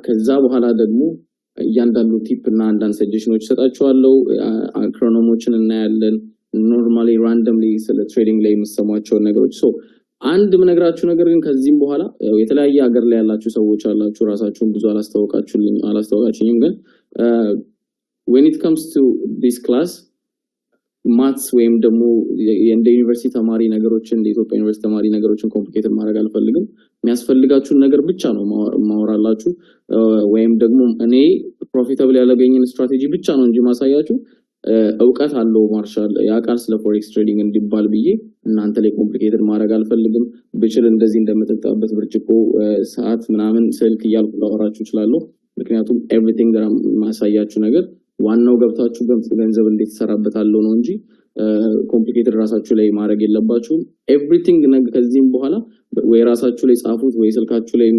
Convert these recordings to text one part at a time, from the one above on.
ከዛ በኋላ ደግሞ እያንዳንዱ ቲፕ እና አንዳንድ ሰጀሽኖች ሰጣችኋለሁ አክሮኖሞችን እናያለን ኖርማሊ ራንደምሊ ስለ ትሬዲንግ ላይ የምትሰሟቸው ነገሮች አንድ ምነግራችሁ ነገር ግን ከዚህም በኋላ የተለያየ ሀገር ላይ ያላችሁ ሰዎች አላችሁ ራሳችሁን ብዙ አላስተዋወቃችሁኝም ግን when it comes to this class maths ወይም ደግሞ እንደ ዩኒቨርሲቲ ተማሪ ነገሮችን እንደ ኢትዮጵያ ዩኒቨርሲቲ ተማሪ ነገሮችን ኮምፕሊኬትድ ማድረግ አልፈልግም የሚያስፈልጋችሁ ነገር ብቻ ነው ማወራላችሁ ወይም ደግሞ እኔ ፕሮፊታብል ያለገኝን ስትራቴጂ ብቻ ነው እንጂ ማሳያችሁ እውቀት አለው ማርሻል ያቃል ስለ ፎሬክስ ትሬዲንግ እንዲባል ብዬ እናንተ ላይ ኮምፕሊኬትድ ማድረግ አልፈልግም ብችል እንደዚህ እንደምትጣጣበት ብርጭቆ ሰዓት ምናምን ስልክ ያልኩ ላወራችሁ ይችላል ምክንያቱም ኤቭሪቲንግ ማሳያችሁ ነገር ዋናው ገብታችሁ ገንዘብ እንዴት ተሰራበታለው ነው እንጂ ኮምፕሊኬትድ ራሳችሁ ላይ ማድረግ የለባችሁም ኤቭሪቲንግ ከዚህም በኋላ ወይ ራሳችሁ ላይ ጻፉት ወይ ስልካችሁ ላይ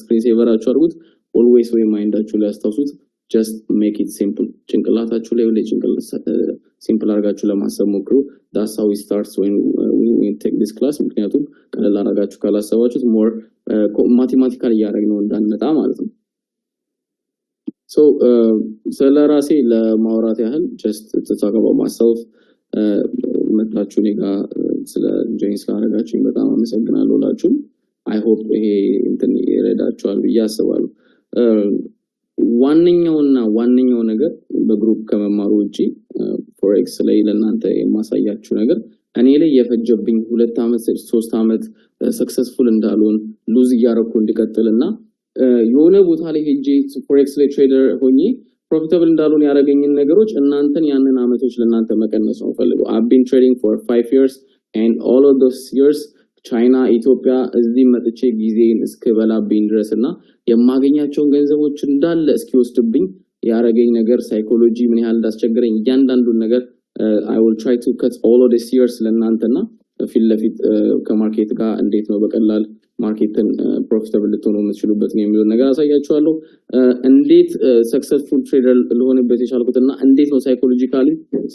ስክሪን ሴቨራችሁ አድርጉት ኦልዌይስ ወይ ማይንዳችሁ ላይ አስተውሱት just make it simple ጭንቅላታችሁ ላይ ወይ ሲምፕል አርጋችሁ ለማሰብ ሞክሩ that's how it starts when we take this class ምክንያቱም ቀለል አርጋችሁ ካላሰባችሁት more mathematical ያደረግነው እንዳንመጣ ማለት ነው so ስለራሴ ለማውራት ያህል just to talk about myself መጣችሁ ኔጋ ስለ join ስላደረጋችሁ በጣም አመሰግናለሁ ላችሁ I hope ይሄ እንትን ይረዳችኋል ብዬ አስባለሁ ዋንኛው ነገር በግሩፕ ከመማሩ ውጪ ፎሬክስ ላይ ለእናንተ የማሳያችሁ ነገር እኔ ላይ የፈጀብኝ 2 አመት 3 አመት ሰክሰስፉል እንዳልሆን ሉዝ ያረኩ እንድቀጥልና የሆነ ቦታ ላይ ሄጄ ፎሬክስ ላይ ትሬደር ሆኜ ፕሮፊታብል እንዳልሆን ያረጋኝን ነገሮች እናንተን ያንን አመቶች ለእናንተ መቀነስ ነው ፈልገው I've been trading for 5 years and all of those years ቻይና ኢትዮጵያ እዚህ መጥቼ ጊዜን እስከበላብኝ ድረስና የማገኛቸውን ገንዘቦች እንዳለ እስኪወስድብኝ ያረጋኝ ነገር ሳይኮሎጂ ምን ያህል እንዳስቸገረኝ እያንዳንዱን ነገር I will try to cut all of this years ለእናንተና ፊት ለፊት ከማርኬት ጋር እንዴት ነው በቀላል ማርኬትን ፕሮፊታብል ልትሆኑ የምትችሉበት የሚለው ነገር አሳያችኋለሁ እንዴት ሰክሰስፉል ትሬደር ለሆነበት የቻልኩትና እንዴት ነው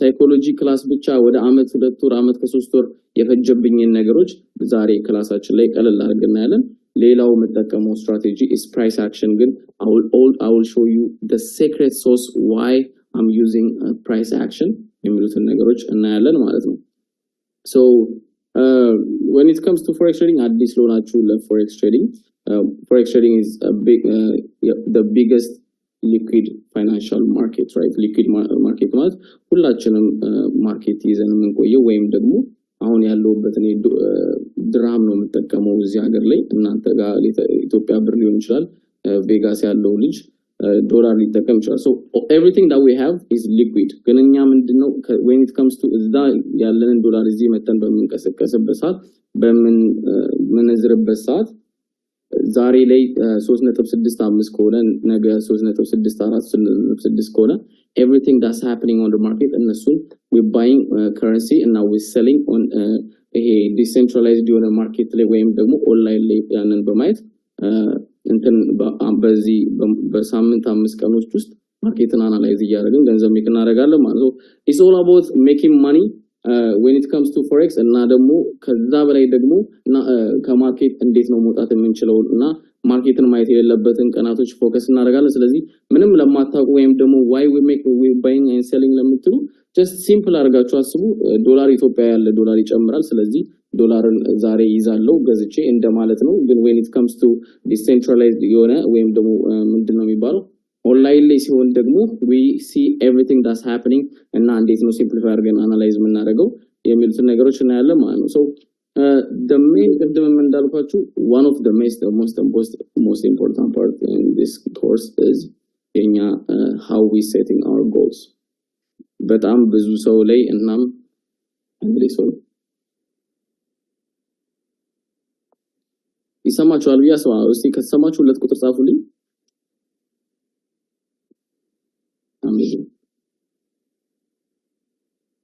ሳይኮሎጂ ክላስ ብቻ ወደ አመት 2 ወር አመት ከ3 ወር የፈጀብኝን ነገሮች ዛሬ ክላሳችን ላይ ቀለል አድርገን ያለን ሌላው መጠቀመው ስትራቴጂ is price action ግን I will show you the secret sauce why I'm using price action የሚሉትን ነገሮች እናያለን ማለት ነው so when it comes to forex trading አዲስ ሎናችሁ ለforex trading is the biggest liquid financial market right liquid market ማለት ሁላችንም ማርኬት ይዘን የምንቆየው ወይም ደግሞ አሁን ያለውበት እኔ ድራም ነው የምጠቀመው እዚህ ሀገር ላይ እናንተ ጋር ኢትዮጵያ ብር ሊሆን ይችላል ቬጋስ ያለው ልጅ ዶላር ሊጠቀም ይችላል so everything that we have is liquid ግንኛ ምንድነው when it comes to እዛ ያለንን ዶላር እዚህ መተን በመንቀሳቀስበት ሰዓት በመነዝርበት ሰዓት ዛሬ ላይ 3.65 ከሆነ ነገ 3.64 3.6 ከሆነ everything that's happening on the market እነሱን we buying currency and now we selling on ይሄ decentralized የሆነ ማርኬት ላይ ወይም ደግሞ ኦንላይን ላይ ያንን በማየት እንትን በዚህ በሳምንት 5 ቀኖች ውስጥ ማርኬትን አናላይዝ ያደርገን ገንዘብ ሜክ እናደርጋለን ማለት ነው it's all about making money when it comes to forex እና ደግሞ ከዛ በላይ ደግሞ ከማርኬት እንዴት ነው መውጣት የምንችለው እና ማርኬትን ማየት የሌለበትን ቀናቶች ፎከስ እናደርጋለን ስለዚህ ምንም ለማታውቁ ወይም ደግሞ why we buying and selling ለምትሉ just simple አድርጋችሁ አስቡ ዶላር ኢትዮጵያ ያለ ዶላር ይጨምራል ስለዚህ ዶላርን ዛሬ ይዛለው ገዝቼ እንደማለት ነው ግን when it comes to decentralized የሆነ ወይም ደግሞ ምንድነው የሚባለው ኦንላይን ላይ ሲሆን ደግሞ we see everything that's happening እና እንዴት ነው ሲምፕሊፋይ አድርገን አናላይዝ የምናደርገው የሚሉትን ነገሮች እናያለን ማለት ነው so the main ቅድም እንዳልኳችሁ one of the most important part in this course is how we setting our goals በጣም ብዙ ሰው ላይ እናም እንግዲህ ሰው ይሰማችኋል ብዬ አስባለሁ እስቲ ከተሰማችሁ 2 ቁጥር ጻፉልኝ amazing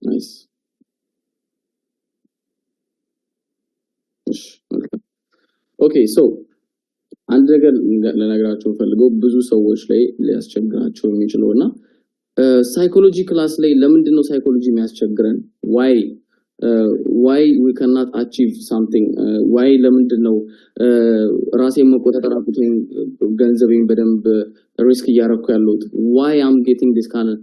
nice okay so አንድ ነገር ለነገራችሁ ፈልገው ብዙ ሰዎች ላይ ሊያስቸግራቸው የሚችለውና ሳይኮሎጂ ክላስ ላይ ለምንድን ነው ሳይኮሎጂ የሚያስቸግረን why why we cannot achieve something why ለምንድነው ራሴን መቆጣጠር አቅቶኝ ገንዘቤን በደንብ ሪስክ እያረኩ ያለሁት why I'm getting this kind of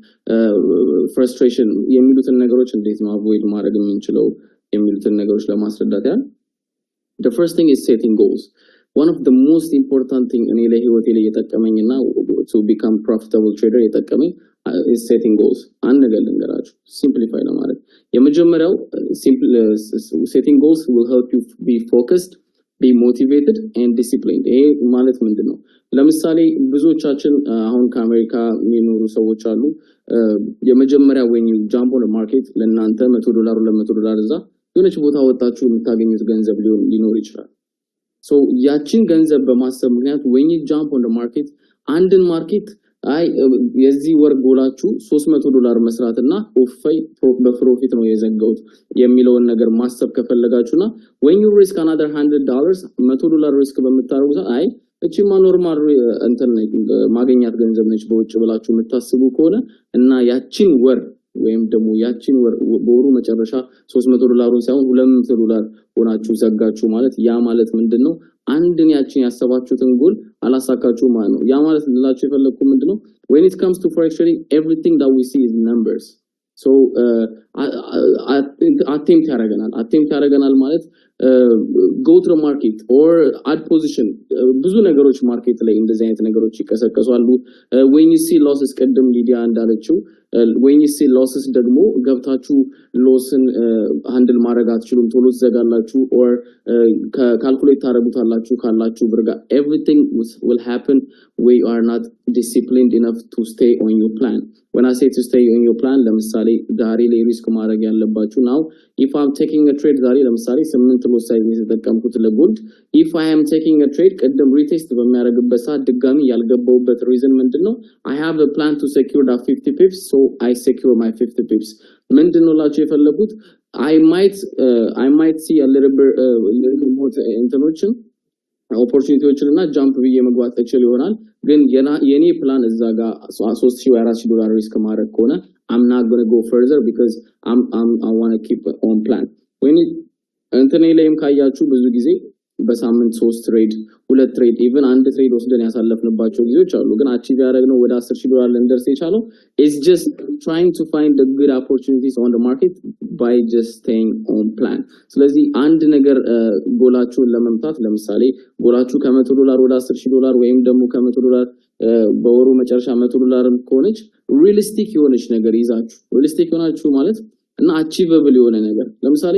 frustration የሚሉትን ነገሮች እንዴት ነው avoid ማድረግ የምንችለው የሚሉትን ነገሮች ለማስረዳት ያህል the first thing is setting goals one of the most important thing እኔ ለህይወቴ ላይ የጠቀመኝና to become profitable trader የጠቀመኝ is setting goals አንድ ነገር ልንገራችሁ simplify ለማድረግ የመጀመሪያው simple setting goals will help you be focused be motivated and disciplined ይሄ ማለት ምንድነው ለምሳሌ ብዙዎቻችን አሁን ከአሜሪካ የሚኖሩ ሰዎች አሉ የመጀመሪያ when you jump on the market ለእናንተ $100 እዛ የሆነች ቦታ ወጣችሁ የምታገኙት ገንዘብ ሊኖር ይችላል so ያቺን ገንዘብ በማሰብ ምክንያት when you jump on the market አንድን ማርኬት አይ የዚህ ወር ጎላችሁ $300 መስራትና ኦፋይ በፕሮፊት ነው የዘጋውት የሚለውን ነገር ማሰብ ከፈለጋችሁና when you risk another $100 $100 ሪስክ በመታረጉት አይ እቺማ ኖርማል እንትን ማግኛት ገንዘብ ነች በውጭ ብላችሁ የምታስቡ ከሆነ እና ያቺን ወር ወይም ደግሞ ያቺን ወር በወሩ መጨረሻ $300 ሳይሆን $200 ሆናችሁ ዘጋችሁ ማለት ያ ማለት ምንድነው አንድን ያቺን ያሰባችሁትን ጎል አላሳካችሁ ማለት ነው ያ ማለት ልላችሁ የፈለኩት ምንድነው when it comes to forex trading everything that we see is numbers so attempt ያረጋናል ማለት go to the market or add position ብዙ ነገሮች ማርኬት ላይ እንደዚህ አይነት ነገሮች ይከሰከሳሉ when you see losses ቀደም ሊዲያ እንዳለችው when you see losses ደግሞ ገብታችሁ ሎስን ሃንድል ማድረግ አትችሉም ቶሎ ትዘጋላችሁ or ካልኩሌት ታረጉታላችሁ ካላችሁ ብርጋ everything will happen we are not disciplined enough to stay on your plan when I say to stay on your plan ለምሳሌ ዛሬ ላይ ሪስክ ማድረግ ያለባችሁ now if I'm taking a trade ዛሬ ለምሳሌ 8 ሎስ ሳይዝ የተጠቀምኩት ለጎልድ if I am taking a trade ቀደም ሪቴስት በሚያደርግበት ሰዓት ድጋሚ ያልገባውበት ሪዝን ምንድነው I have a plan to secure that 50 pips so I secure my 50 pips ምንድነው ላችሁ የፈለኩት I might see a little bit more እንትኖችን ኦፖርቹኒቲዎችንና ጃምፕ ብዬ መግባት እችል ይሆናል ግን የኔ ፕላን እዛ ጋር $3,000 ሪስክ ማድረግ ከሆነ I'm not going to go further because I want to keep on plan when እንትኔ ላይም ካያችሁ ብዙ ጊዜ በሳምንት 3 ትሬድ 2 ትሬድ even አንድ ትሬድ ወስደን ያሳለፍንባቸው ጊዜዎች አሉ ግን አቺቭ ያደረግነው ወደ $10,000 ለንደርስ የቻለው is just trying to find the good opportunities on the market by just staying on plan ስለዚህ አንድ ነገር ጎላችሁን ለመምታት ለምሳሌ ጎላችሁ ከ$100 ወደ $10,000 ወይም ደግሞ ከ$100 በወሩ መጨረሻ $100 ከሆነች ሪalistic የሆነች ነገር ይዛችሁ ሪalistic ሆናችሁ ማለት እና አቺቨብል የሆነ ነገር ለምሳሌ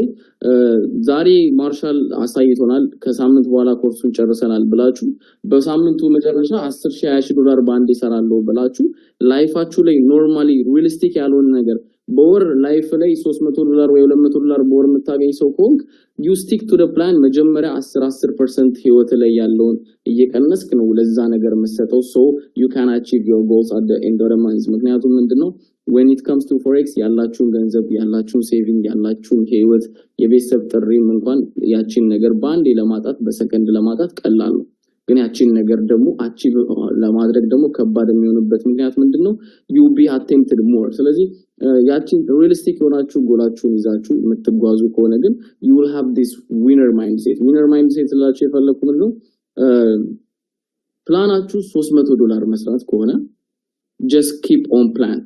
ዛሬ ማርሻል አሳይቶናል ከሳምንት በኋላ ኮርሱን ጨርሰናል ብላችሁ በሳምንቱ መጨረሻ $10,000 ባንድ ይሰራለው ብላችሁ ላይፋችሁ ላይ ኖርማሊ ሪalistic ያልሆነ ነገር በወር ላይፍ ላይ $300 ወይ $200 በወር የምታገኝ ሰው ከሆንክ you stick to the plan መጀመሪያ 10% ህይወት ላይ ያለውን እየቀነስክ ነው ለዛ ነገር መስጠው so you can achieve your goals at the end of the month ምክንያቱም ምንድነው when it comes to forex ያላችሁን ገንዘብ ያላችሁን ሴቪንግ ያላችሁን ህይወት የቤተሰብ ጥሪም እንኳን ያቺን ነገር ባንዴ ለማጣት በሰከንድ ለማጣት ቀላል ነው ግን ያቺን ነገር ደግሞ አቺቭ ለማድረግ ደግሞ ከባድ የሚሆንበት ምክንያት ምንድነው you be attempted more ስለዚህ ያቺን ሪalistic ሆናችሁ ጎላችሁን ይዛችሁ የምትጓዙ ከሆነ ግን you will have this winner mindset ላችሁ የፈለኩት ምንድነው ፕላናችሁ $300 መስራት ከሆነ just keep on plan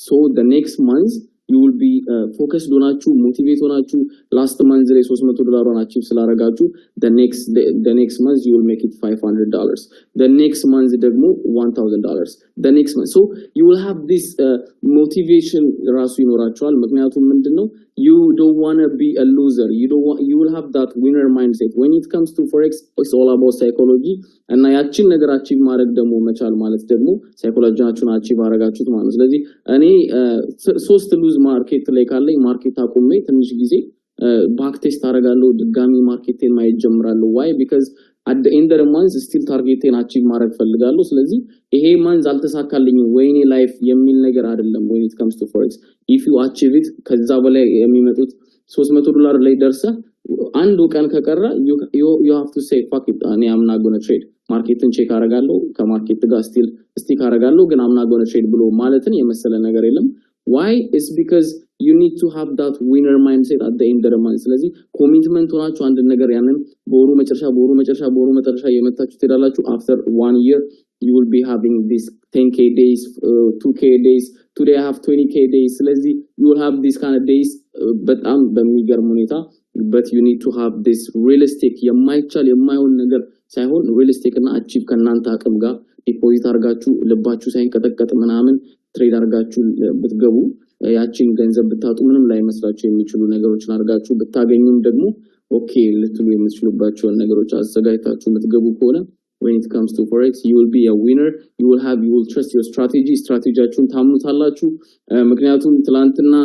so the next month you will be focused ሆናችሁ motivate ሆናችሁ last month ላይ $300 ሆናችሁ ስላረጋችሁ the next month you will make it $500 the next month ደግሞ $1,000 the next month so you will have this motivation ራሱ ይኖራችኋል ምክንያቱም ምንድነው you don't want to be a loser you will have that winner mindset when it comes to forex it's all about psychology እና ያቺን ነገር አቺቭ ማድረግ ደግሞ መቻል ማለት ደግሞ ሳይኮሎጂያችሁን አቺቭ አረጋችሁት ማለት ነው ስለዚህ እኔ 3 ሉዝ ማርኬት ላይ ካለኝ ማርኬት አቁሜ ትንሽ ጊዜ ባክ ቴስት አረጋለሁ ድጋሚ ማርኬቴን ማየት ጀምራለሁ why because at the end of the month still targeቴን አቺቭ ማድረግ ፈልጋለሁ ስለዚህ ይሄ ማንዝ አልተሳካልኝም ወይኔ ላይፍ የሚል ነገር አይደለም when it comes to forex if you achieve it ከዛ በላይ የሚመጡት $300 ላይ ደርሰ አንዱ ቀን ከቀረ you have to say fuck it እኔ am not going to trade ማርኬትን ቼክ አረጋለሁ ከማርኬት ጋር ስቲክ አረጋለሁ ግን am not going to trade ብሎ ማለትን የመሰለ ነገር የለም why is because you need to have that winner mindset at the end of the month ስለዚህ ኮሚትመንት ሆናችሁ አንድ ነገር ያንን በወሩ መጨረሻ የመታችሁ ትሄዳላችሁ after 1 year you will be having this 10k days 2k days today I have 20k days ስለዚህ you will have these kind of days በጣም በሚገርም ሁኔታ but you need to have this realistic የማይሆን ነገር ሳይሆን realistic እና achieve ከናንተ አቅም ጋር ዲፖዚት አርጋችሁ ልባችሁ ሳይንቀጠቀጥ ምናምን ትሬድ አርጋችሁ ብትገቡ ያቺን ገንዘብ ብታጡ ምንም ላይ መስራችሁ የሚችሉ ነገሮችን አርጋችሁ ብታገኙም ደግሞ ኦኬ ልትሉ የምትችሉባቸው ነገሮች አዘጋጅታችሁ ብትገቡ ከሆነ when it comes to forex you will be a winner you will trust your strategy-ያችሁን ታምኑታላችሁ ምክንያቱም ትላንትና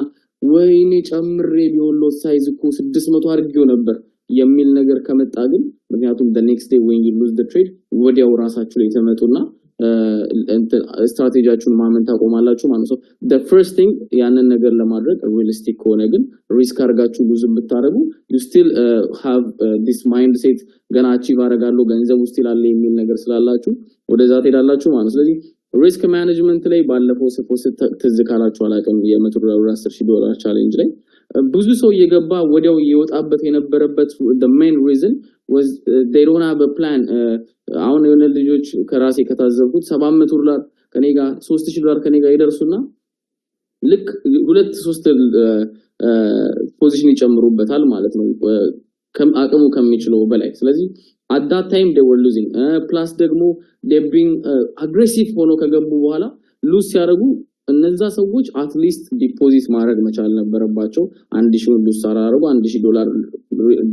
ወይኔ ጨምሬ ቢሆን ሳይዝ እኮ 600 አድርጌው ነበር የሚል ነገር ከመጣ ግን ምክንያቱም the next day when you lose the trade ወዲያው ራሳችሁ ላይ ተመጡና ስትራቴጂያችሁን ማመን ታቆማላችሁ ማለት ነው the first thing ያንን ነገር ለማድረግ realistic ሆነ ግን ሪስክ አርጋችሁ ሉዝ ብታረጉ you still have this mindset ገና achieve አረጋለሁ ገንዘብ ውስጥ ይላል የሚል ነገር ስላላችሁ ወደዛ ትሄዳላችሁ ማለት ነው ስለዚህ ሪስክ ማኔጅመንት ላይ ባለፈው ሰፖርት ተዝካላችሁ አላቀም $100 $10,000 ቻሌንጅ ላይ ብዙ ሰው እየገባ ወዲያው እየወጣበት የነበረበት the main reason was they don't have a plan አሁን የሆነ ልጆች ከራሴ ከታዘብኩት $700 ከኔ ጋር $3,000 ከኔ ጋር ይደርሱና ልክ 2-3 ፖዚሽን ይጨምሩበታል ማለት ነው አቅሙ ከሚችለው በላይ ስለዚህ at that time they were losing plus ደግሞ they being aggressive ሆኖ ከገቡ በኋላ ሉዝ ሲያደርጉ እነዛ ሰዎች at least ዲፖዚት ማድረግ መቻል ነበረባቸው 1000 ሉዝ ሳራረጉ $1,000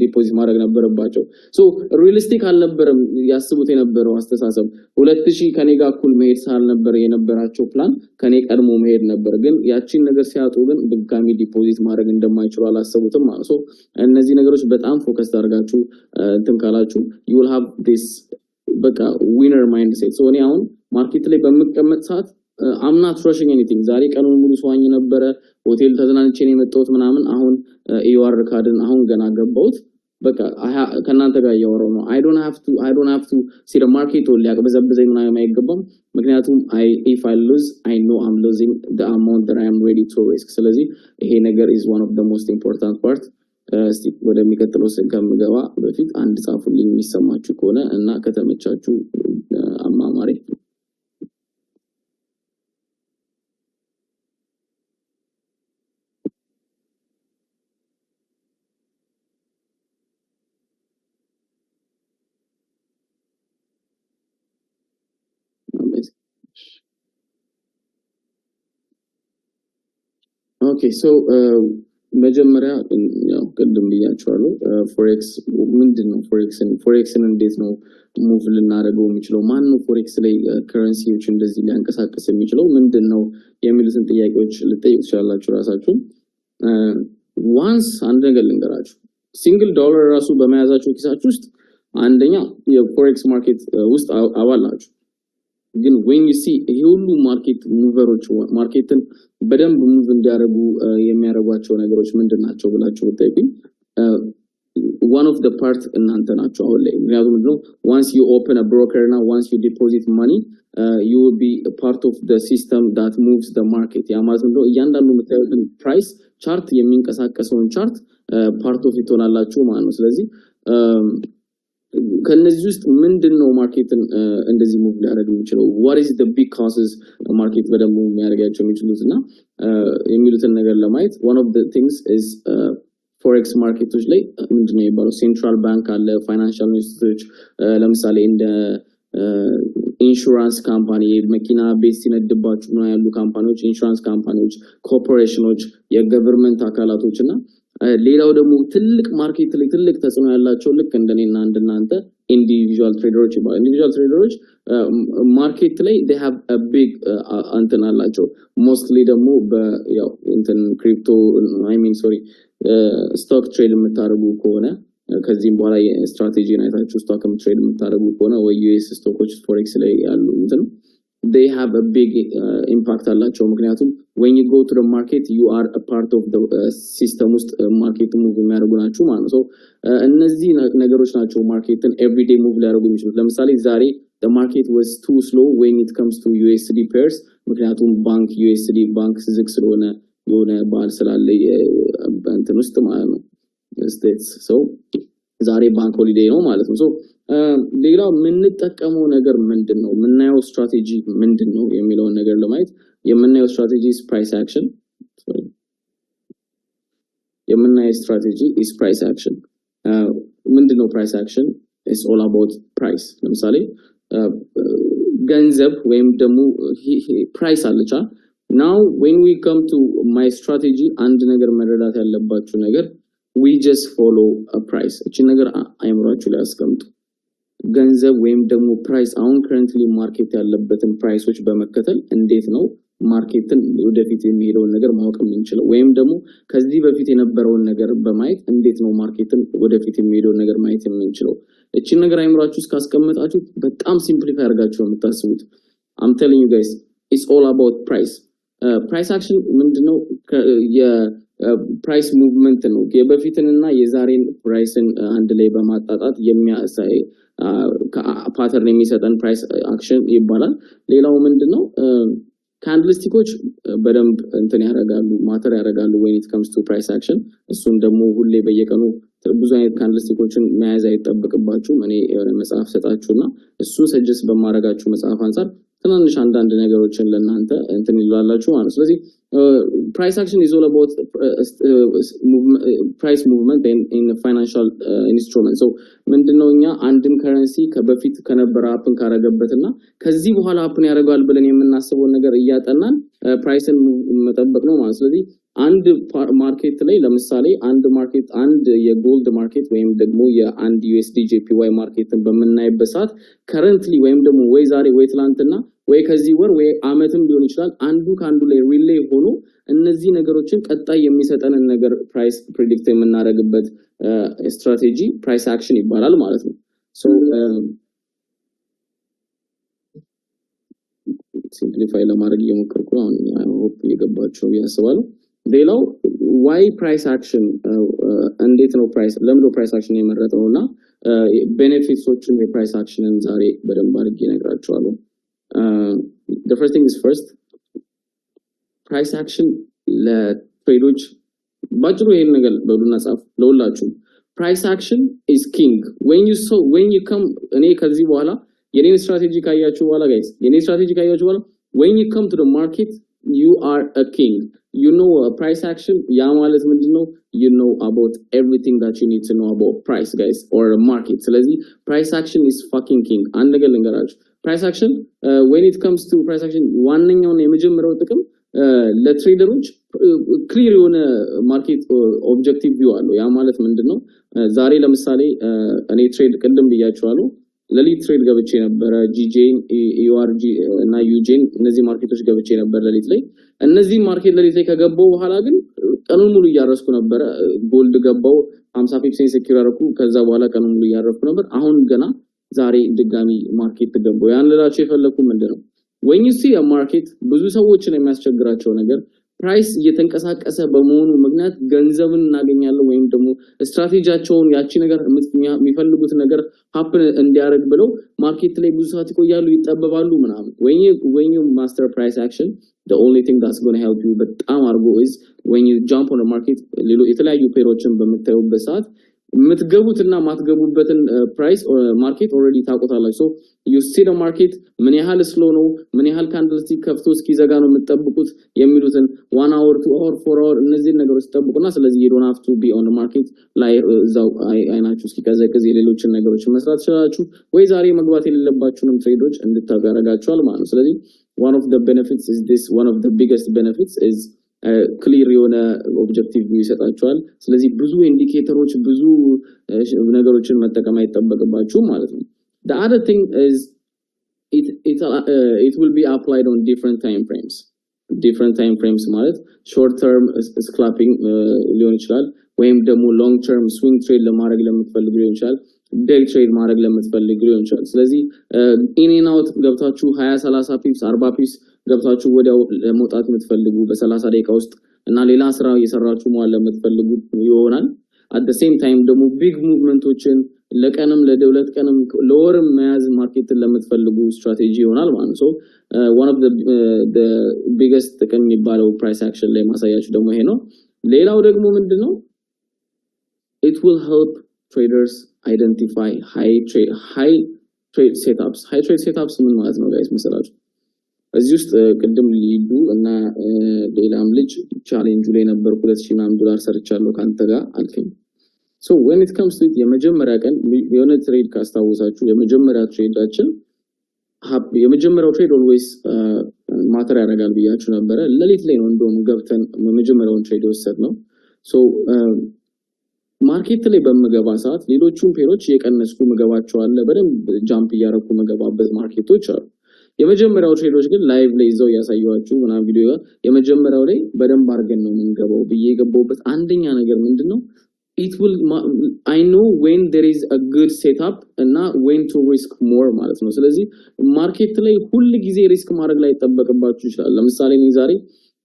ዲፖዚት ማድረግ ነበረባቸው so realistic አልነበረም ያስቡት የነበረው አስተሳሰብ 2000 ከኔ ጋር እኩል መሄድ ሳልነበር የነበራቸው ፕላን ከኔ ቀድሞ መሄድ ነበር ግን ያቺን ነገር ሲያጡ ግን ድጋሚ ዲፖዚት ማድረግ እንደማይችሉ አላሰቡትም ማለት so እነዚህ ነገሮች በጣም ፎከስ አድርጋችሁ እንትን ካላችሁ you will have this በቃ winner mindset so እኔ አሁን ማርኬት ላይ በመቀመጥ ሰዓት I'm not rushing anything ዛሬ ቀኑን ሙሉ ሰዋኝ ነበር ሆቴል ተዝናንቼ ነው የመጣሁት ምናምን አሁን AR ካርድን አሁን ገና ገባሁት በቃ ከናንተ ጋር ያወራው ነው I don't have to see the market or ሊያቀበዘብዘኝ ምናምን አይገባም ምክንያቱም if I lose I know I'm losing the amount that I am ready to risk ስለዚህ ይሄ ነገር is one of the most important part እስቲ ወደሚቀጥለው ስንገባ በፊት አንድ ጻፉልኝ የሚሰማችሁ ከሆነ እና ከተመቻችሁ አማማሪ Okay, so መጀመሪያ ያው ቀደም ብያችኋለሁ ፎሬክስ ምንድነው ፎሬክስን እንዴት ነው ሙቭ ልናደርገው የሚችለው ማን ነው ፎሬክስ ላይ ከረንሲዎች እንደዚህ ሊያንቀሳቅስ የሚችለው ምንድነው የሚሉትን ጥያቄዎች ልጠይቁ ትችላላችሁ ራሳችሁ ዋንስ አንድ ነገር ልንገራችሁ ሲንግል ዶላር ራሱ በመያዛችሁ ኪሳችሁ ውስጥ አንደኛ የፎሬክስ ማርኬት ውስጥ አባል ናችሁ ግን when you see ሁሉ ማርኬት ሙቨሮች ማርኬትን በደንብ ሙቭ እንዲያደርጉ የሚያደርጓቸው ነገሮች ምንድናቸው ብላችሁ ብትጠይቁኝ one of the part እናንተ ናችሁ አሁን ላይ ምክንያቱም ነው once you open a broker now once you deposit money you will be a part of the system that moves the market ያ ማለት ነው እያንዳንዱ የምታዩትን ፕራይስ ቻርት የሚንቀሳቀሰውን ቻርት part of it ሆናላችሁ ማለት ነው ስለዚህ ከነዚህ ውስጥ ምንድነው ማርኬትን እንደዚህ ሙቭ ሊያደርግ የሚችለው what is the big causes ማርኬት በደንብ የሚያደርጋቸው የሚችሉትና የሚሉትን ነገር ለማየት one of the things is forex ማርኬቶች ላይ ምንድነው የሚባለው ሴንትራል ባንክ አለ ፋይናንሻል ኢንስቲትዩቶች ለምሳሌ እንደ ኢንሹራንስ ካምፓኒ መኪና ቤት ሲነድባችሁ ነው ያሉ ካምፓኒዎች ኢንሹራንስ ካምፓኒዎች ኮርፖሬሽኖች የገቨርንመንት አካላቶችና ሌላው ደግሞ ትልቅ ማርኬት ላይ ትልቅ ተጽዕኖ ያላቸው ልክ እንደኔና እንደናንተ ኢንዲቪጁዋል ትሬደሮች ይባላሉ ኢንዲቪጁዋል ትሬደሮች ማርኬት ላይ they have a big እንትን አላቸው mostly ደግሞ ያው እንትን ክሪፕቶ ስቶክ ትሬድ የምታደርጉ ከሆነ ከዚህም በኋላ ስትራቴጂ አይታችሁ ስቶክ ትሬድ የምታደርጉ ከሆነ ወይ ዩኤስ ስቶኮች ፎሬክስ ላይ ያሉ እንትን they have a big impact አላቸው ምክንያቱም when you go to the market you are a part of the system ውስጥ ማርኬት ሙቭ የሚያደርጉ ናችሁ ማለት ነው እነዚህ ነገሮች ናቸው ማርኬትን everyday move ሊያደርጉ የሚችሉት ለምሳሌ ዛሬ the market was too slow when it comes to USD pairs ምክንያቱም ባንክ USD ባንክ ዝግ ስለሆነ የሆነ ባል ስላለ እንትን ውስጥ ማለት ነው ስቴትስ ሶ ዛሬ ባንክ ሆሊዴይ ነው ማለት ነው ሶ ሌላው የምንጠቀመው ነገር ምንድነው የምናየው ስትራቴጂ ምንድነው የሚለው ነገር ለማየት የምናየው ስትራቴጂ ፕራይስ አክሽን የምናየው ስትራቴጂ is price action ምንድነው price action is all about price ለምሳሌ ገንዘብ ወይም ደግሞ price አለቻ now when we come to my strategy አንድ ነገር መረዳት ያለባችሁ ነገር we just follow a price እቺ ነገር አይምራችሁ ላይ አስቀምጡ ገንዘብ ወይም ደግሞ price አሁን currently ማርኬት ያለበትን ፕራይሶች በመከተል እንዴት ነው ማርኬትን ወደፊት የሚሄደው ነገር ማወቅ የምንችለው ወይም ደግሞ ከዚህ በፊት የነበረውን ነገር በማየት እንዴት ነው ማርኬትን ወደፊት የሚሄደው ነገር ማየት የምንችለው እቺ ነገር አይምራችሁ እስካስቀመጣችሁ በጣም ሲምፕሊፋይ አድርጋችሁ ነው የምታስቡት I'm telling you guys it's all about price price action ምንድነው የፕራይስ ሙቭመንት ነው የበፊትንና የዛሬን ፕራይስን አንድ ላይ በማጣጣት የሚያሳይ ፓተርን የሚሰጠን ፕራይስ አክሽን ይባላል ሌላው ምንድነው ካንድልስቲኮች በደንብ እንትን ያደርጋሉ ማተር ያደርጋሉ when it comes to price action እሱን ደግሞ ሁሌ በየቀኑ ብዙ አይነት ካንድልስቲኮችን መያዝ አይጠበቅባችሁም እኔ መጽሐፍ ሰጣችሁና እሱን ሰጀስት በማድረጋችሁ መጽሐፍ አንፃር ትናንሽ አንዳንድ ነገሮችን ለእናንተ እንትን ይላላችሁ ማለት ስለዚህ price action is all about price movement in financial instrument so ምንድነውኛ አንድን ከረንሲ ከበፊት ከነበረ አፕን ካረገበትና ከዚህ በኋላ አፕን ያደርጋል ብለን የምናስበው ነገር እያጠናን ፕራይስን መጠበቅ ነው ማለት ስለዚህ አንድ ማርኬት ላይ ለምሳሌ አንድ ማርኬት አንድ የጎልድ ማርኬት ወይም ደግሞ የአንድ USD JPY ማርኬትን በመናይበት ሰዓት currently ወይም ደግሞ ወይ ዛሬ ወይ ትላንትና ወይ ከዚህ ወር ወይ አመትም ሊሆን ይችላል አንዱ ካንዱ ላይ ሪሌይ ሆኖ እነዚህ ነገሮችን ቀጣይ የሚሰጠንን ነገር ፕራይስ ፕሬዲክት የምናደርግበት ስትራቴጂ ፕራይስ አክሽን ይባላል ማለት ነው ሶ ሲምፕሊፋይ ለማድረግ እየሞከርኩ ነው አይ ሆፕ ይገባችሁ ያስባሉ ሌላው why price action እንዴት ነው ፕራይስ ለምን ፕራይስ አክሽን የመረጠውና ቤኔፊትሶችን የፕራይስ አክሽንን ዛሬ በደንብ አድርጌ እነግራችኋለሁ the first thing is first price action ለትሬዶች ባጭሩ ይሄን ነገር በሉና ጻፍ ለሁላችሁ price action is king when you come እኔ ከዚህ በኋላ የኔን ስትራቴጂ ካያችሁ በኋላ guys የኔን ስትራቴጂ ካያችሁ በኋላ when you come to the market you are a king you know a price action ያ ማለት ምንድነው you know about everything that you need to know about price guys or a market ስለዚህ price action is fucking king አንድ ነገር ልንገራችሁ price action when it comes to price action ዋንኛው የመጀመሪያው ጥቅም ለትሬደሮች ክሊር የሆነ ማርኬት ኦብጀክቲቭ ቪው አለው ያ ማለት ምንድነው ዛሬ ለምሳሌ እኔ ትሬድ ቀደም ብያችኋለሁ ለሊት ትሬድ ገብቼ ነበር ጂጄን ኢዩአርጂ እና ዩጄን እነዚህ ማርኬቶች ገብቼ ነበር ለሊት ላይ እነዚህ ማርኬት ለሊት ላይ ከገባው በኋላ ግን ቀኑን ሙሉ ያረስኩ ነበር ጎልድ ገባው 50% ሴኩር አረኩ ከዛ በኋላ ቀኑን ሙሉ ያረፍኩ ነበር አሁን ገና ዛሬ ድጋሚ ማርኬት ተገባው ያን ለላችሁ የፈለኩ ምንድነው when you see a market ብዙ ሰዎችን የሚያስቸግራቸው ነገር ፕራይስ እየተንቀሳቀሰ በመሆኑ ምክንያት ገንዘብን እናገኛለን ወይም ደግሞ ስትራቴጂያቸውን ያቺ ነገር የሚፈልጉት ነገር happen እንዲያደርግ ብለው ማርኬት ላይ ብዙ ሰዓት ይቆያሉ ይጠበባሉ ምናምን when you master price action the only thing that's going to help you በጣም አርጎ is when you jump on the market የተለያዩ ፔሮችን በመታዩበት ሰዓት የምትገቡትና ማትገቡበትን ፕራይስ ማርኬት ኦሬዲ ታቆታላችሁ so you see the market ምን ያህል ስሎ ነው ምን ያህል ካንድልስቲክ ከፍቶ እስኪዘጋ ነው የምትጠብቁት የሚሉትን 1 hour 2 hour 4 hour እነዚህ ነገሮች ተጠብቁና ስለዚህ you don't have to be on the market ላይ እዛው አይናችሁ እስኪቀዘቅዝ የሌሎችን ነገሮች መስራት ይችላልችሁ ወይ ዛሬ መግባት የሌለባችሁንም ትሬዶች እንድታጋራጋችኋል ማለት ነው ስለዚህ one of the benefits is this one of the biggest benefits is ክሊር የሆነ ኦብጀክቲቭ ይሰጣችኋል ስለዚህ ብዙ ኢንዲኬተሮች ብዙ ነገሮችን መጠቀም አይጠበቅባችሁ ማለት ነው the other thing is it will be applied on different time frames ማለት short term scalping ሊሆን ይችላል ወይም ደግሞ long term swing trade ለማድረግ ለምትፈልጉ ሊሆን ይችላል day trade ማድረግ ለምትፈልጉ ሊሆን ይችላል ስለዚህ in and out ገብታችሁ 20 30 ፒፕስ 40 ፒፕስ ገብታችሁ ወዲያው ለመውጣት የምትፈልጉ በ30 ደቂቃ ውስጥ እና ሌላ ስራ እየሰራችሁ ማለት ለምትፈልጉ ይሆናል at the same time ደግሞ big movement-ዎችን ለቀንም ለሁለት ቀንም ለወርም መያዝ ማርኬትን ለምትፈልጉ ስትራቴጂ ይሆናል ማለት ነው። one of the biggest ጥቅም የሚባለው price action ላይ ማሳያችሁ ደግሞ ይሄ ነው። ሌላው ደግሞ ምንድነው it will help traders identify high trade setups. High trade setups ምን ማለት ነው guys መሰላችሁ? እዚህ ውስጥ ቅድም ሊዱ እና ሌላም ልጅ ቻሌንጅ ላይ ነበር $2000 ሰርቻለሁ ካንተ ጋር አልከኝ። So when it comes to የመጀመሪያ ቀን የሆነ ትሬድ ካስታወሳችሁ የመጀመሪያ ትሬዳችን የመጀመሪያው ትሬድ always ማተር ያደርጋል ብያችሁ ነበር። ለሊት ላይ ነው እንደውም ገብተን የመጀመሪያውን ትሬድ ወሰድነው። So ማርኬት ላይ በመገባ ሰዓት ሌሎቹን ፔሮች የቀነስኩ መገባቸው አለ በደንብ ጃምፕ ያረኩ መገባበት ማርኬቶች አሉ። የመጀመሪያው ትሬዶች ግን ላይቭ ላይ ይዘው ያሳያችሁ እና ቪዲዮ የመጀመሪያው ላይ በደንብ አርገን ነው የምንገባው ብዬ የገባውበት አንደኛ ነገር ምንድነው it will I know when there is a good setup እና when to risk more ማለት ነው። ስለዚህ ማርኬት ላይ ሁሉ ጊዜ ሪስክ ማድረግ ላይ ተጠበቅባችሁ ይችላል። ለምሳሌ እኔ ዛሬ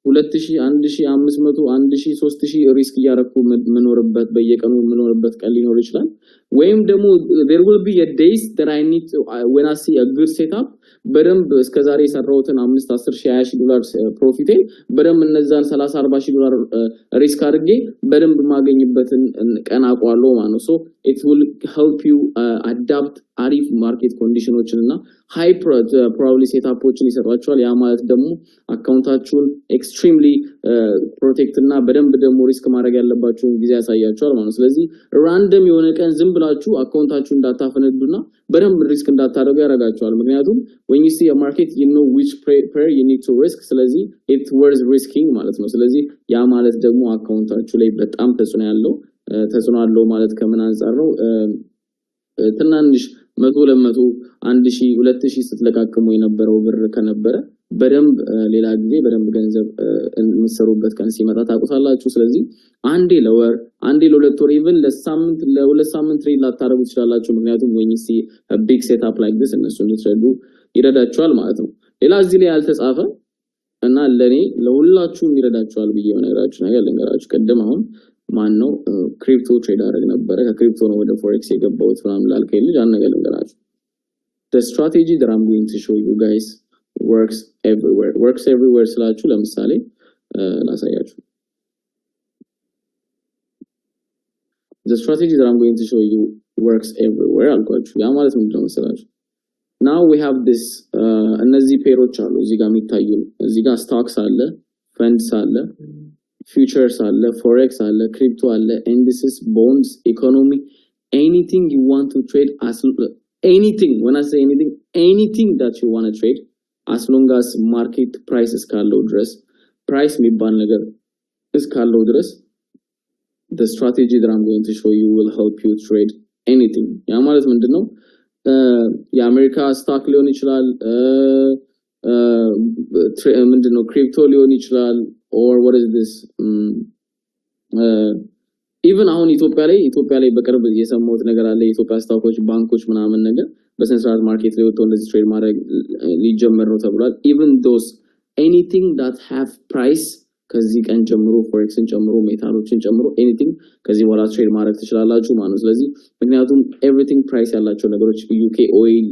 2000 1500 1000 3000 ሪስክ ያረኩ መኖርበት በየቀኑ መኖርበት ቀን ሊኖር ይችላል። ወይም ደግሞ there will be a days that I need to when I see a good setup በደንብ እስከዛሬ የሰራሁትን 5 10 $20,000 ፕሮፊቴ በደንብ እነዛን 30 $40,000 ሪስክ አድርጌ በደንብ ማገኝበትን ቀን አቋለው ማለት ነው። so it will help you adapt አሪፍ ማርኬት ኮንዲሽኖችን እና ሃይ ፕሮባቢሊ ሴትአፖችን ይሰጣችኋል። ያ ማለት ደግሞ አካውንታችሁን ኤክስትሪምሊ ፕሮቴክት እና በደንብ ደግሞ ሪስክ ማድረግ ያለባችሁን ጊዜ ያሳያችኋል ማለት ነው። ስለዚህ ራንደም የሆነ ቀን ዝም ብላችሁ አካውንታችሁን እንዳታፈነዱና በደንብ ሪስክ እንዳታደርጉ ያደርጋችኋል። ምክንያቱም when you see a market you know which pair you need to risk ስለዚህ it's worth risking ማለት ነው። ስለዚህ ያ ማለት ደግሞ አካውንታችሁ ላይ በጣም ተጽዕኖ አለው ማለት ከምን አንፃር ነው? ትናንሽ 100 200 1000 2000 ስትለቃቀሙ የነበረው ብር ከነበረ በደንብ ሌላ ጊዜ በደንብ ገንዘብ እንሰሩበት ቀን ሲመጣ ታውቁታላችሁ። ስለዚህ አንዴ ለወር አንዴ ለሁለት ወር ኢቭን ለሳምንት ለሁለት ሳምንት ትሬድ ላታረጉ ትችላላችሁ። ምክንያቱም when you see a big setup like this እነሱን ልትረዱ ይረዳችኋል ማለት ነው። ሌላ እዚህ ላይ ያልተጻፈ እና ለኔ ለሁላችሁም ይረዳችኋል ብዬ የነገራችሁ ነገር ልንገራችሁ። ቀደም አሁን ማን ነው ክሪፕቶ ትሬድ አደረግ ነበር ከክሪፕቶ ነው ወደ ፎሬክስ የገባሁት ምናምን ላልከኝ ልጅ አንድ ነገር ልንገራችሁ። the strategy that I'm going to show you guys works everywhere ስላችሁ ለምሳሌ ላሳያችሁ። the strategy that I'm going to show you works everywhere አልኳችሁ። ያ ማለት ምንድነው መሰላችሁ? now we have this እነዚህ ፔሮች አሉ እዚህ ጋር የሚታዩ እዚህ ጋር ስቶክስ አለ ፈንድስ አለ futures አለ forex አለ crypto አለ indices bonds economy anything you want to trade anything when I say anything that you want to trade as long as market price እስካለው ድረስ price የሚባል ነገር እስካለው ድረስ the strategy that I'm going to show you will help you trade anything ያ ማለት ምንድነው የአሜሪካ ስቶክ ሊሆን ይችላል ምንድነው ክሪፕቶ ሊሆን ይችላል or what is this even አሁን ኢትዮጵያ ላይ በቅርብ የሰማሁት ነገር አለ የኢትዮጵያ ስቶኮች ባንኮች ምናምን ነገር በሰንትራል ማርኬት ላይ ወጥተው እንደዚህ ትሬድ ማድረግ ሊጀመር ነው ተብሏል። even those anything that have price ከዚህ ቀን ጀምሮ ፎሬክስን ጨምሮ ሜታሎችን ጨምሮ anything ከዚህ በኋላ ትሬድ ማድረግ ትችላላችሁ ማለት ነው። ስለዚህ ምክንያቱም everything price ያላቸው ነገሮች UK oil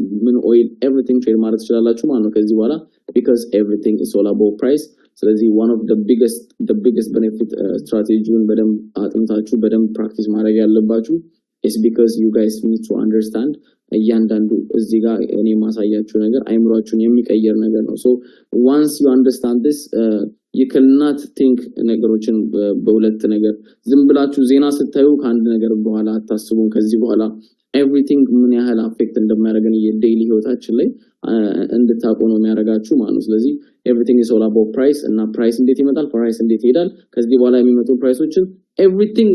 oil everything ትሬድ ማድረግ ትችላላችሁ ማለት ነው ከዚህ በኋላ because everything is all about price ስለዚህ one of the biggest benefit strategy-ን በደንብ አጥንታችሁ በደንብ ፕራክቲስ ማድረግ ያለባችሁ is because you guys need to understand እያንዳንዱ እዚህ ጋር እኔ ማሳያችሁ ነገር አይምሮአችሁን የሚቀየር ነገር ነው። so once you understand this you cannot think ነገሮችን በሁለት ነገር ዝም ብላችሁ ዜና ስታዩ ከአንድ ነገር በኋላ አታስቡም። ከዚህ በኋላ everything ምን ያህል አፌክት እንደማያደርገን የዴይሊ ህይወታችን ላይ እንድታውቁ ነው የሚያደርጋችሁ ማለት ነው። ስለዚህ everything is all about price እና price እንዴት ይመጣል price እንዴት ይሄዳል ከዚህ በኋላ የሚመጡ ፕራይሶችን everything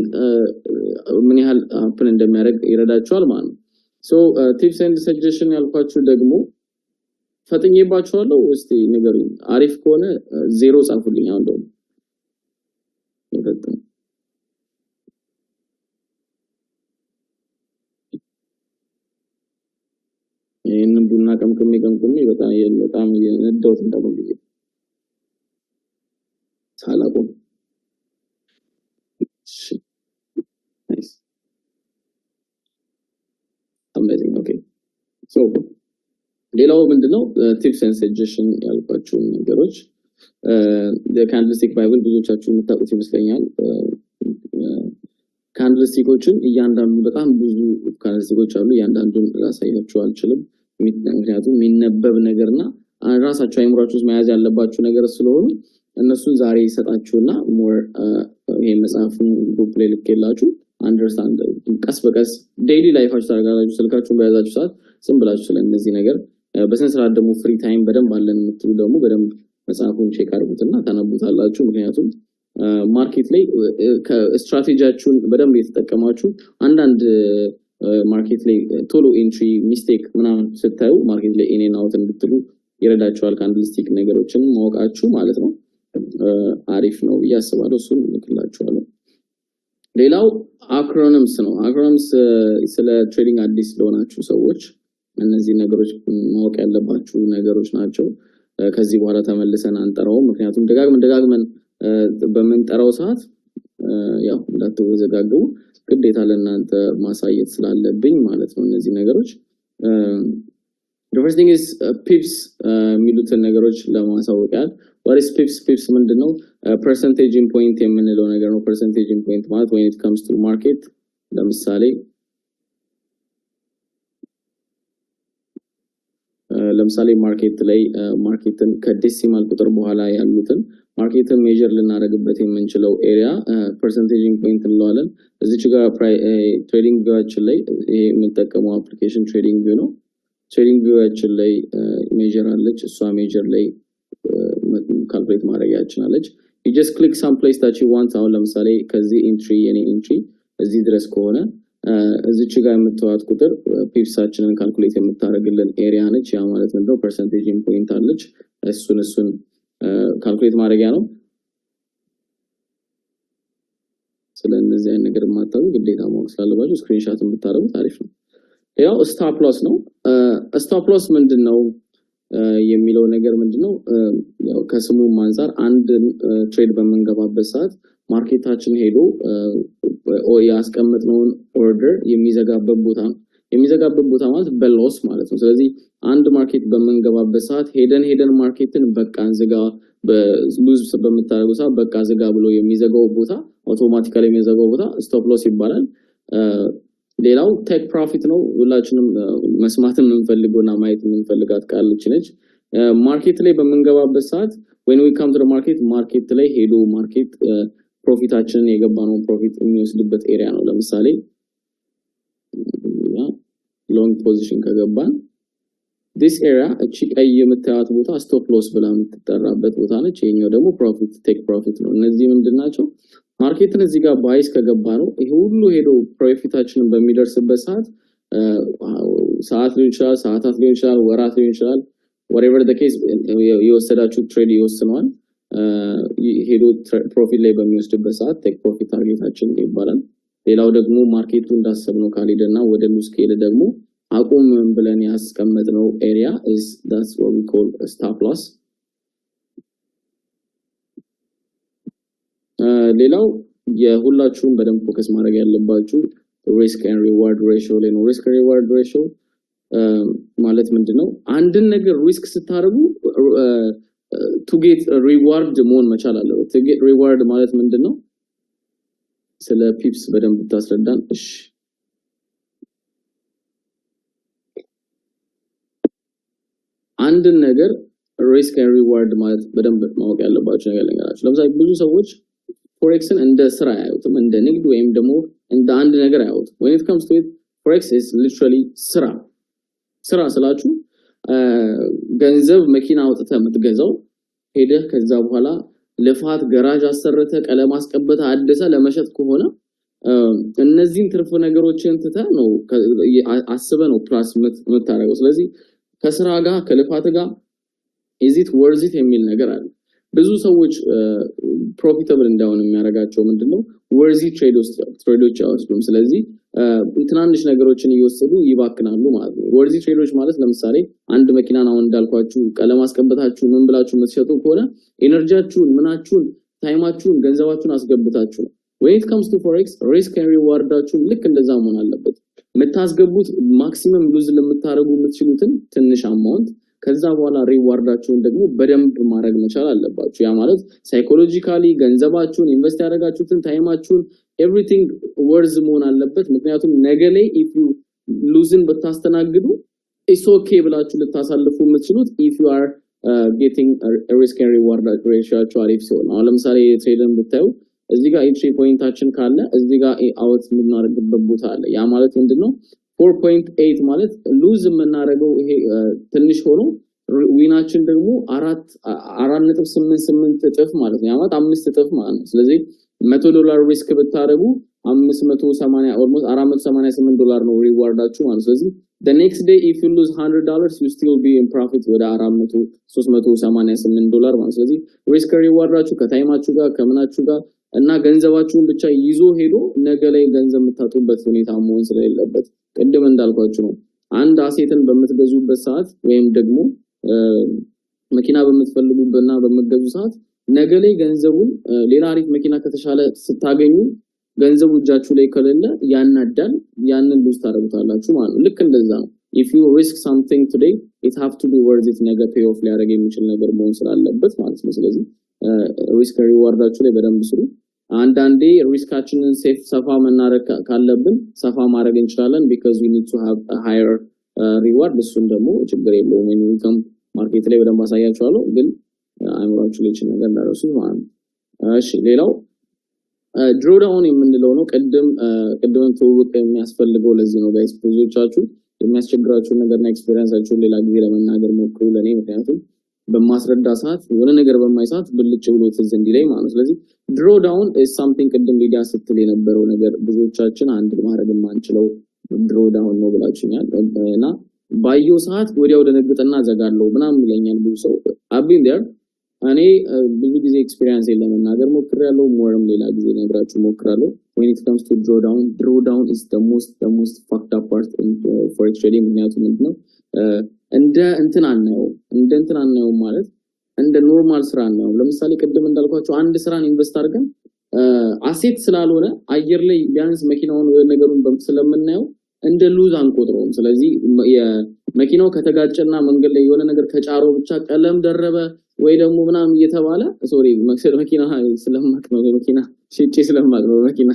ምን ያህል አፕን እንደሚያደርግ ይረዳችኋል ማለት ነው። so tips and suggestion ያልኳችሁ ደግሞ ፈጥኜባችኋለሁ እስቲ ንገሩኝ። አሪፍ ከሆነ 0 ጻፉልኝ። አሁን ደግሞ ይፈጥን ይሄንን ቡና ቀምቅሜ በጣም የነዳሁት እንደሆነ ጊዜ ሳላቆም እሺ ናይስ amazing. Okay, so ሌላው ምንድነው tips and suggestion ያልኳችሁ ነገሮች the candlestick bible ብዙዎቻችሁ የምታውቁት ይመስለኛል ካንድልስቲኮችን እያንዳንዱ በጣም ብዙ ካንድልስቲኮች አሉ እያንዳንዱን ላሳያችሁ አልችልም ምክንያቱም የሚነበብ ነገርና ራሳችሁ አይምራችሁ ውስጥ መያዝ ያለባችሁ ነገር ስለሆነ እነሱን ዛሬ ይሰጣችሁና more ይሄ መጽሐፉን ግሩፕ ላይ ልኬላችሁ አንደርስታንድ ቀስ በቀስ ዴይሊ ላይፋችሁ ታደርጋላችሁ ስልካችሁን በያዛችሁ ሰዓት ዝም ብላችሁ ስለነዚህ ነገር በስነ ስርዓት ደግሞ ፍሪ ታይም በደንብ አለን የምትሉ ደግሞ በደንብ መጽሐፉን ቼክ አድርጉትና ታነቡታላችሁ ምክንያቱም ማርኬት ላይ ከስትራቴጂያችሁን በደንብ እየተጠቀማችሁ አንዳንድ ማርኬት ላይ ቶሎ ኤንትሪ ሚስቴክ ምናምን ስታዩ ማርኬት ላይ ኢን አውት እንድትሉ ይረዳችኋል ካንድልስቲክ ነገሮችን ማወቃችሁ ማለት ነው አሪፍ ነው ያስባለሁ እሱን ልክላችኋለሁ ሌላው አክሮኒምስ ነው አክሮኒምስ ስለ ትሬዲንግ አዲስ ለሆናችሁ ሰዎች እነዚህ ነገሮች ማወቅ ያለባችሁ ነገሮች ናቸው ከዚህ በኋላ ተመልሰን አንጠራው ምክንያቱም ደጋግመን በመንጠራው ሰዓት ያው እንዳትወዘጋገቡ ግዴታ ለእናንተ ማሳየት ስላለብኝ ማለት ነው እነዚህ ነገሮች the first thing is pips ሚሉትን ነገሮች ለማሳወቂያል what is pips ምንድነው percentage point የምንለው ነገር ነው percentage point ማለት when it comes to market ለምሳሌ ማርኬት ላይ ማርኬትን ከዴሲማል ቁጥር በኋላ ያሉትን ማርኬትን ሜጀር ልናደርግበት የምንችለው ኤሪያ percentage point እንለዋለን እዚች ጋር ትሬዲንግ ቪዋችን ላይ ይሄ የምንጠቀመው አፕሊኬሽን ትሬዲንግ ቪው ነው ትሬዲንግ ቪዋችን ላይ ሜጀር አለች እሷ ሜጀር ላይ ካልኩሌት ማድረግ ያችላልች you just click some place that you want አሁን ለምሳሌ ከዚህ ኢንትሪ የኔ ኢንትሪ እዚህ ድረስ ከሆነ እዚች ጋር የምትዋት ቁጥር ፒፕሳችንን ካልኩሌት የምታደርግልን ኤሪያ ነች ያ ማለት ነው percentage point አለች እሱን ካልኩሌት ማድረጊያ ነው ስለዚህ አይነት ነገር ማታው ግዴታ ማወቅ ስላለባችሁ ስክሪንሾት ብታደርጉት አሪፍ ነው ያው ስቶፕ ሎስ ነው ስቶፕ ሎስ ምንድነው የሚለው ነገር ምንድነው ያው ከስሙ አንፃር አንድ ትሬድ በመንገባበት ሰዓት ማርኬታችን ሄዶ ያስቀመጥነውን ኦርደር የሚዘጋበት ቦታ ማለት በሎስ ማለት ነው ስለዚህ አንድ ማርኬት በመንገባበት ሰዓት ሄደን ማርኬትን በቃ እንዝጋ በሉዝ በመታረጉ ሰዓት በቃ ዝጋ ብሎ የሚዘጋው ቦታ አውቶማቲካሊ የሚዘጋው ቦታ ስቶፕ ሎስ ይባላል ሌላው ቴክ ፕሮፊት ነው ሁላችንም መስማትን እንፈልጎና ማየት እንፈልጋት ቃልች ነች ማርኬት ላይ በመንገባበት ሰዓት when we come to the market ላይ ሄዶ ማርኬት ፕሮፊታችንን የገባነው ፕሮፊት የሚወስድበት ኤሪያ ነው ለምሳሌ ሎንግ ፖዚሽን ከገባን this area እቺ ቀይ የምታዩት ቦታ ስቶፕ ሎስ ብላ የምትጠራበት ቦታ ነች ይሄኛው ደግሞ ፕሮፊት ቴክ ፕሮፊት ነው እነዚህ ምንድናቸው ማርኬትን እዚህ ጋር ባይስ ከገባ ነው ይሄ ሁሉ ሄዶ ፕሮፊታችንን በሚደርስበት ሰዓት ሊሆን ይችላል ሰዓታት ሊሆን ይችላል ወራት ሊሆን ይችላል whatever the case የወሰዳችሁ ትሬድ ይወስነዋል ሄዶ ፕሮፊት ላይ በሚወስድበት ሰዓት ቴክ ፕሮፊት ታርጌታችን ይባላል ሌላው ደግሞ ማርኬቱ እንዳሰብነው ካልሄደና ወደ ሉዝ ከሄደ ደግሞ አቁም ብለን ያስቀመጥነው ኤሪያ is that's what we call a stop loss ሌላው የሁላችሁም በደንብ ፎከስ ማድረግ ያለባችሁ risk and reward ratio ላይ ነው risk and reward ratio ማለት ምንድነው አንድን ነገር ሪስክ ስታረጉ to get a reward መሆን መቻል አለበት to get reward ማለት ምንድነው ስለ ፒፕስ በደንብ ታስረዳን እሺ አንድን ነገር risk and reward ማለት በደንብ ማወቅ ያለባችሁ ነገር ልንገራችሁ ለምሳሌ ብዙ ሰዎች ፎሬክስን እንደ ስራ ያዩትም እንደ ንግድ ወይም ደግሞ እንደ አንድ ነገር ያዩት when it comes to it forex is literally ስራ ስላችሁ ገንዘብ መኪና አውጥተህ የምትገዛው ሄደህ ከዛ በኋላ ለፋት ጋራጅ አሰርተ ቀለም አስቀበተ አደሰ ለመሸጥ ከሆነ እነዚህን ትርፍ ነገሮችን ተታ ነው አስበ ነው ፕላስ መታረገው ስለዚህ ከስራ ጋር ከልፋት ጋር is it worth it የሚል ነገር አለ ብዙ ሰዎች ፕሮፊታብል እንዳሆነ የሚያረጋቸው ምንድነው worthy ትሬዶች ያወስዱም ስለዚህ ትናንሽ ነገሮችን እየወሰዱ ይባክናሉ ማለት ነው worthy ትሬዶች ማለት ለምሳሌ አንድ መኪናን አሁን እንዳልኳችሁ ቀለም አስቀበታችሁ ምን ብላችሁ መስሸጡ ከሆነ ኤነርጂያችሁን ምናችሁን ታይማችሁን ገንዘባችሁን አስገብታችሁ when it comes to forex risk and rewardዳችሁ ልክ እንደዛ መሆን አለበት መታስገቡት ማክሲመም ሉዝ ለምታረጉ የምትችሉትን ትንሽ አማውንት ከዛ በኋላ ሪዋርዳችሁን ደግሞ በደንብ ማድረግ መቻል አለባችሁ ያ ማለት ሳይኮሎጂካሊ ገንዘባችሁን ኢንቨስት ያደረጋችሁትን ታይማችሁን ኤቭሪቲንግ ወርዝ መሆን አለበት ምክንያቱም ነገ ላይ if you ሉዝን በታስተናግዱ it's okay ብላችሁ ልታሳልፉ የምትችሉት if you are getting a risk and reward ratio አሪፍ ሲሆን አሁን ለምሳሌ ትሬድን ብታዩ እዚህ ጋር entry ፖይንታችን ካለ እዚህ ጋር አውት የምናደርግበት ቦታ አለ ያ ማለት ምንድነው 4.8 ማለት ሉዝ የምናደርገው ይሄ ትንሽ ሆኖ ዊናችን ደግሞ 4.88 እጥፍ ማለት ነው ያ ማለት 5 እጥፍ ማለት ነው ስለዚህ $100 ሪስክ ብታረጉ 580 almost $488 ነው ሪዋርዳችሁ ማለት ስለዚህ the next day if you lose $100 you still be in profit ወደ 388 ማለት ስለዚህ ሪስክ ሪዋርዳችሁ ከታይማችሁ ጋር ከምናችሁ ጋር እና ገንዘባችሁን ብቻ ይዞ ሄዶ ነገ ላይ ገንዘብ የምታጡበት ሁኔታ መሆን ስለሌለበት ቀደም እንዳልኳችሁ ነው አንድ አሴትን በመትገዙበት ሰዓት ወይም ደግሞ መኪና በመትፈልጉበትና በመገዙ ሰዓት ነገ ላይ ገንዘቡን ሌላ አሪፍ መኪና ከተሻለ ስታገኙ ገንዘቡ እጃችሁ ላይ ከሌለ ያናዳል ያንን ሉዝ ታደርጉታላችሁ ማለት ነው ልክ እንደዛ ነው if you risk something today it have to be worth it ነገ pay off ሊያደርግ የሚችል ነገር መሆን ስላለበት ማለት ነው ስለዚህ ሪስክ ሪዋርዳችሁ ላይ በደንብ ስሩ አንዳንዴ ሪስካችንን ሴፍ ሰፋ መናረክ ካለብን ሰፋ ማድረግ እንችላለን because we need to have a higher reward እሱን ደግሞ ችግር የለውም ኢንካም ማርኬት ላይ በደንብ አሳያችኋለሁ ግን አይምራችሁ ላይ ችን ነገር እንዳረሱ ማለት ነው እሺ ሌላው ድሮ ዳውን የምንለው ነው ቀደም ተውቅ የሚያስፈልገው ለዚህ ነው ጋይስ ብዙዎቻችሁ የሚያስቸግራችሁ ነገርና ኤክስፒሪየንሳችሁን ሌላ ጊዜ ለመናገር ሞክሩ ለኔ ምክንያቱም በማስረዳ ሰዓት የሆነ ነገር በማይሳት ብልጭ ብሎ ትዝ እንዲለኝ ማለት ስለዚህ ድሮ ዳውን is something ቀደም ሊዲያ ስትል የነበረው ነገር ብዙዎቻችን አንድ ማድረግ ማንችለው ድሮ ዳውን ነው ብላችሁኛል እና ባየው ሰዓት ወዲያው ደነግጠና ዘጋለው ምናምን ይለኛል ብዙ ሰው አብኝ there እኔ ብዙ ጊዜ ኤክስፒሪየንስ ለመናገር ሞክራለሁ ሞርም ሌላ ጊዜ ነግራችሁ ሞክራለሁ when it comes to draw down is the most fucked up part in forex trading ምክንያቱም ምንድነው እንደ እንትን አናየው ማለት እንደ ኖርማል ስራ ነው ለምሳሌ ቀደም እንዳልኳችሁ አንድ ስራን ኢንቨስት አድርገን አሴት ስላልሆነ አየር ላይ ቢያንስ መኪናውን ወይ ነገሩን ስለምናየው እንደ ሉዝ አንቆጥረውም ስለዚህ የመኪናው ከተጋጨና መንገድ ላይ የሆነ ነገር ከጫሮ ብቻ ቀለም ደረበ ወይ ደግሞ ምናምን እየተባለ ሶሪ መኪና ስለማቅ ነው መኪና ሽጬ ስለማቅ ነው መኪና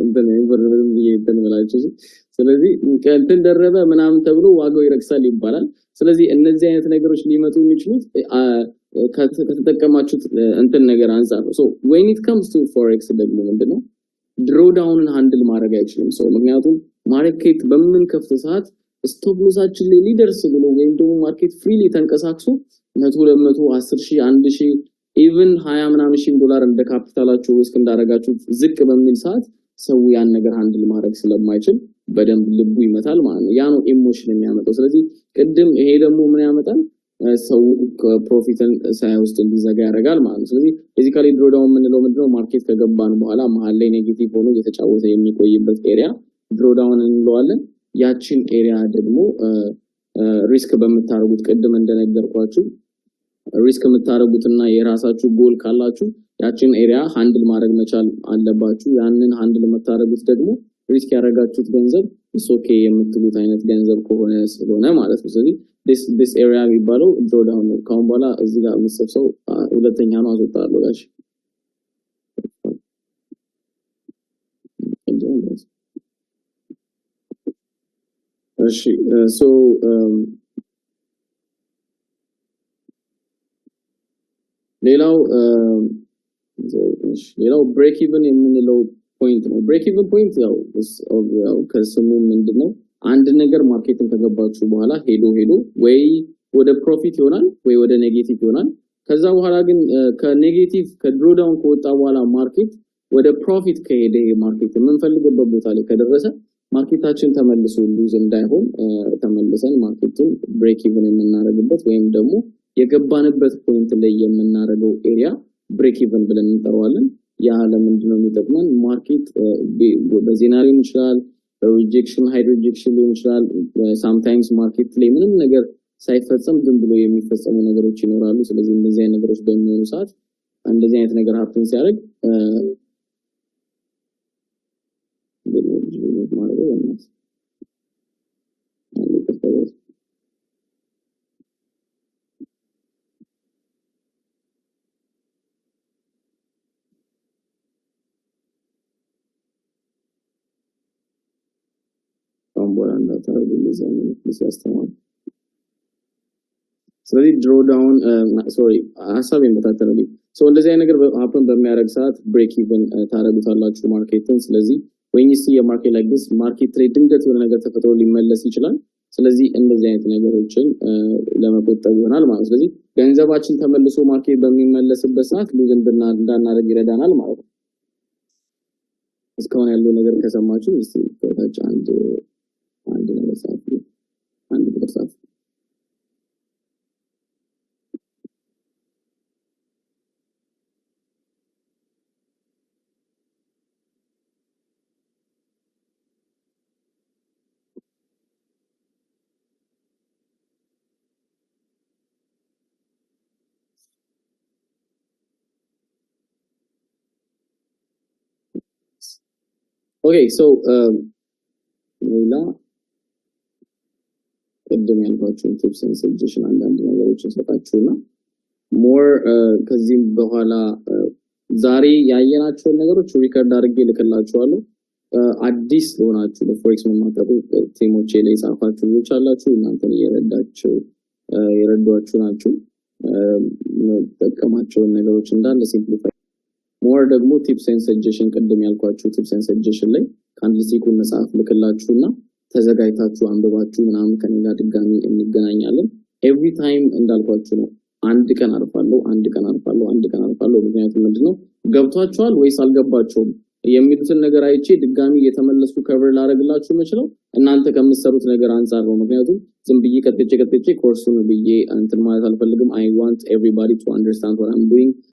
እንትን ይወርድም ይተንመላችሁ ስለዚህ እንትን ደረበ ምናምን ተብሎ ዋጋው ይረክሳል ይባላል ስለዚህ እነዚህ አይነት ነገሮች ሊመጡ የሚችሉት ከተጠቀማችሁት እንትን ነገር አንፃር ነው so when it comes to forex ደግሞ ምንድነው ድሮ ዳውንን ሃንድል ማድረግ አይችልም ሰው ምክንያቱም ማርኬት በምን ከፍተ ሰዓት ስቶፕ ሎሳችን ላይ ሊደርስ ብሎ ወይም ደግሞ ማርኬት ፍሪሊ ተንቀሳቅሶ 100 200 10000 1000 even 20 ምናምን ሺህ ዶላር እንደ ካፒታላችሁ ሪስክ እንዳረጋችሁ ዝቅ በሚል ሰዓት ሰው ያን ነገር ሃንድል ማድረግ ስለማይችል በደንብ ልቡ ይመታል ማለት ነው ያ ነው ኢሞሽን የሚያመጣው ስለዚህ ቅድም ይሄ ደግሞ ምን ያመጣል ሰው ፕሮፊትን ሳይውስጥ እንዲዘጋ ያደርጋል ማለት ነው ስለዚህ ቤዚካሊ ድሮ ዳውን የምንለው ምንድነው ማርኬት ከገባን በኋላ መሀል ላይ ኔጌቲቭ ሆኖ እየተጫወተ የሚቆይበት ኤሪያ ድሮ ዳውን እንለዋለን ያችን ኤሪያ ደግሞ ሪስክ በመታረጉት ቀደም እንደነገርኳችሁ ሪስክ የምታረጉትና የራሳችሁ ጎል ካላችሁ ያችን ኤሪያ ሃንድል ማድረግ መቻል አለባችሁ ያንን ሃንድል መታረጉት ደግሞ ሪስክ ያረጋችሁት ገንዘብ is okay የምትሉት አይነት ገንዘብ ከሆነ ስለሆነ ማለት ነው ስለዚህ this area የሚባለው ድሮ ዳውን ነው ካሁን በኋላ እዚህ ጋር መሰብሰብ ሁለተኛ ነው አስወጣለሁ ጋሽ እሺ so ሌላው ብሬክ ኢቭን የምንለው ፖይንት ነው ብሬክ ኢቭን ፖይንት ያው ከስሙ ምንድነው አንድ ነገር ማርኬትን ከገባችሁ በኋላ ሄዶ ወይ ወደ ፕሮፊት ይሆናል ወይ ወደ ኔጌቲቭ ይሆናል ከዛ በኋላ ግን ከኔጌቲቭ ከድሮ ዳውን ከወጣ በኋላ ማርኬት ወደ ፕሮፊት ከሄደ ማርኬት የምንፈልገው ቦታ ላይ ከደረሰ ማርኬታችን ተመልሶ ሉዝ እንዳይሆን ተመልሰን ማርኬቱን ብሬክ ኢቭን የምናደርግበት ወይም ደግሞ የገባንበት ፖይንት ላይ የምናደርገው ኤሪያ ብሬክ ኢቭን ብለን እንጠራዋለን ያ ለምንድነው የሚጠቅመን ማርኬት በዜናሪው ይችላል ሪጀክሽን ሃይ ሪጀክሽን ይችላል sometimes ማርኬት ላይ ምንም ነገር ሳይፈጸም ዝም ብሎ የሚፈጸሙ ነገሮች ይኖራሉ ስለዚህ እንደዚህ አይነት ነገሮች በሚሆኑ ሰዓት እንደዚህ አይነት ነገር ሀፕን ሲያደርግ ማለት ነው ቦራንዳ ታርጉ ለዛኔ ሲያስተማሩ ስለዚህ ድሮ ዳውን ሶሪ ሐሳብ የመታተረልኝ ሶ እንደዚህ አይነት ነገር ሀፕን በሚያደርግ ሰዓት ብሬክ ኢቨን ታረጉታላችሁ ማርኬትን ስለዚህ when you see a market like this ማርኬት ላይ ድንገት የሆነ ነገር ተፈጥሮ ሊመለስ ይችላል ስለዚህ እንደዚህ አይነት ነገሮችን ለመቆጠብ ይሆናል ማለት ስለዚህ ገንዘባችን ተመልሶ ማርኬት በሚመለስበት ሰዓት ሉዝ እንዳናደርግ ይረዳናል ማለት ነው እስካሁን ያለው ነገር ከሰማችሁ እስቲ ታች አንድ ነገር ጻፉ አንድ ነገር ጻፉ Okay, so ሌላ ቅድም ያልኳችሁን ቲፕስ ኤንድ ሰጀሽን አንዳንድ ነገሮችን ሰጣችሁና ሞር ከዚህም በኋላ ዛሬ ያየናቸውን ነገሮች ሪከርድ አድርጌ ልክላችኋለሁ አዲስ ሆናችሁ ለፎሬክስ መማጠሩ ቲሞቼ ላይ ጻፋችሁ ይቻላችሁ እናንተን የረዷችሁ ናችሁ ተጠቀማቸውን ነገሮች እንዳለ ሲምፕሊፋይ ሞር ደግሞ ቲፕስ ኤንድ ሰጀሽን ቀደም ያልኳችሁ ቲፕስ ኤንድ ሰጀሽን ላይ ካንዲል ሲኩን መጽሐፍ ልክላችሁና ተዘጋጅታችሁ አንብባችሁ ምናምን ከኔጋ ድጋሚ እንገናኛለን ኤቭሪ ታይም እንዳልኳችሁ ነው አንድ ቀን አርፋለሁ ምክንያቱም ምንድነው ገብቷችኋል ወይስ አልገባችሁም የሚሉትን ነገር አይቼ ድጋሚ የተመለስኩ ከቨር ላደርግላችሁ መችለው እናንተ ከምትሰሩት ነገር አንፃር ነው ምክንያቱም ዝም ብዬ ቀጥቼ ኮርሱን ብዬ እንትን ማለት አልፈልግም I want everybody to understand what I'm doing